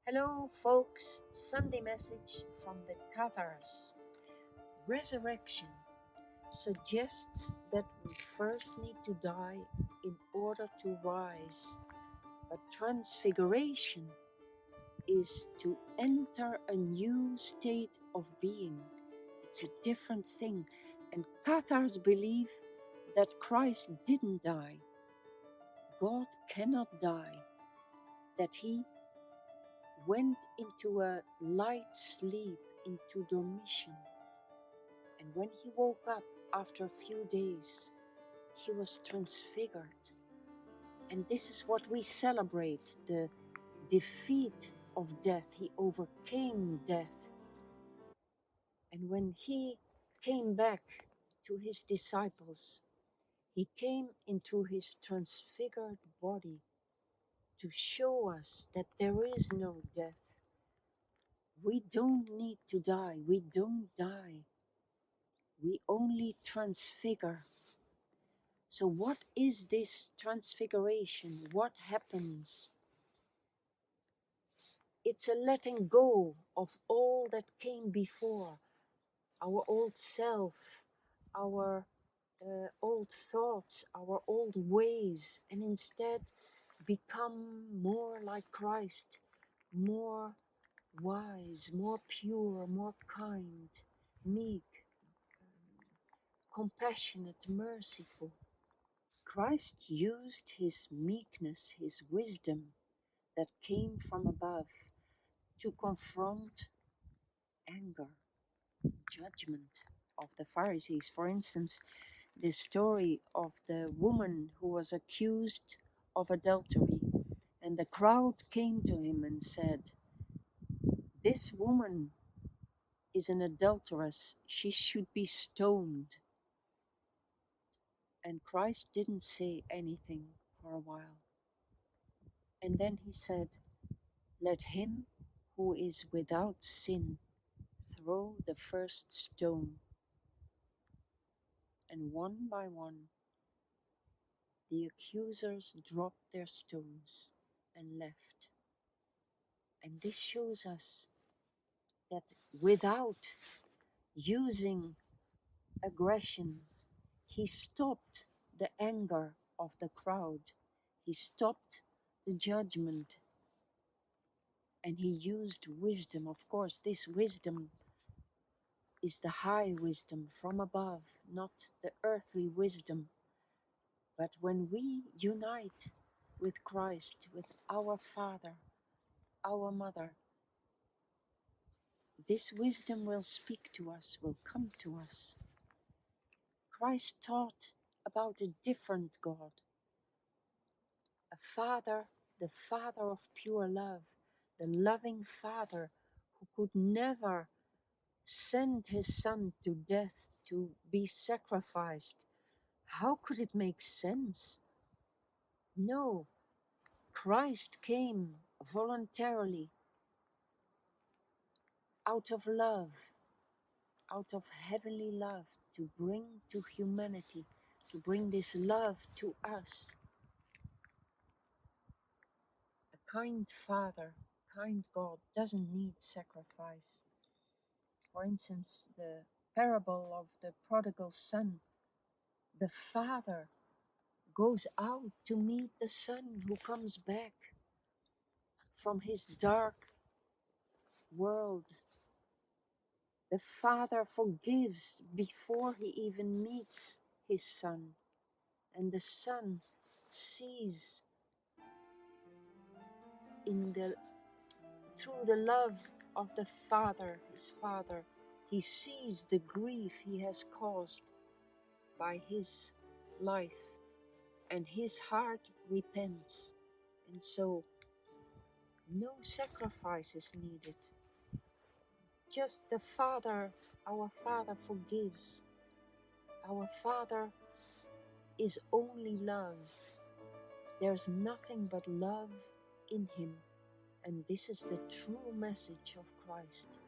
Hello, folks. Sunday message from the Cathars. Resurrection suggests that we first need to die in order to rise, but transfiguration is to enter a new state of being. It's a different thing, and Cathars believe that Christ didn't die. God cannot die, that he went into a light sleep, into dormition. And when he woke up after a few days, he was transfigured. And this is what we celebrate, the defeat of death. He overcame death. And when he came back to his disciples, he came into his transfigured body to show us that there is no death. We don't need to die. We don't die. We only transfigure. So what is this transfiguration? What happens? It's a letting go of all that came before, our old self, our old thoughts, our old ways, and instead become more like Christ, more wise, more pure, more kind, meek, compassionate, merciful. Christ used his meekness, his wisdom that came from above to confront anger, judgment of the Pharisees. For instance, the story of the woman who was accused of adultery, and the crowd came to him and said, "This woman is an adulteress, she should be stoned." And Christ didn't say anything for a while. And then he said, "Let him who is without sin throw the first stone." And one by one, the accusers dropped their stones and left. And this shows us that without using aggression, he stopped the anger of the crowd. He stopped the judgment. And he used wisdom. Of course, this wisdom is the high wisdom from above, not the earthly wisdom. But when we unite with Christ, with our Father, our Mother, this wisdom will speak to us, will come to us. Christ taught about a different God, a Father, the Father of pure love, the loving Father who could never send his Son to death to be sacrificed. How could it make sense? No, Christ came voluntarily out of love, out of heavenly love, to bring to humanity, to bring this love to us. A kind Father, kind God doesn't need sacrifice. For instance, the parable of the prodigal son, the father goes out to meet the son who comes back from his dark world. The father forgives before he even meets his son, and the son sees through the love of the father, his father, he sees the grief he has caused by his life, and his heart repents. And so no sacrifice is needed. Just the Father, our Father forgives. Our Father is only love. There's nothing but love in him. And this is the true message of Christ.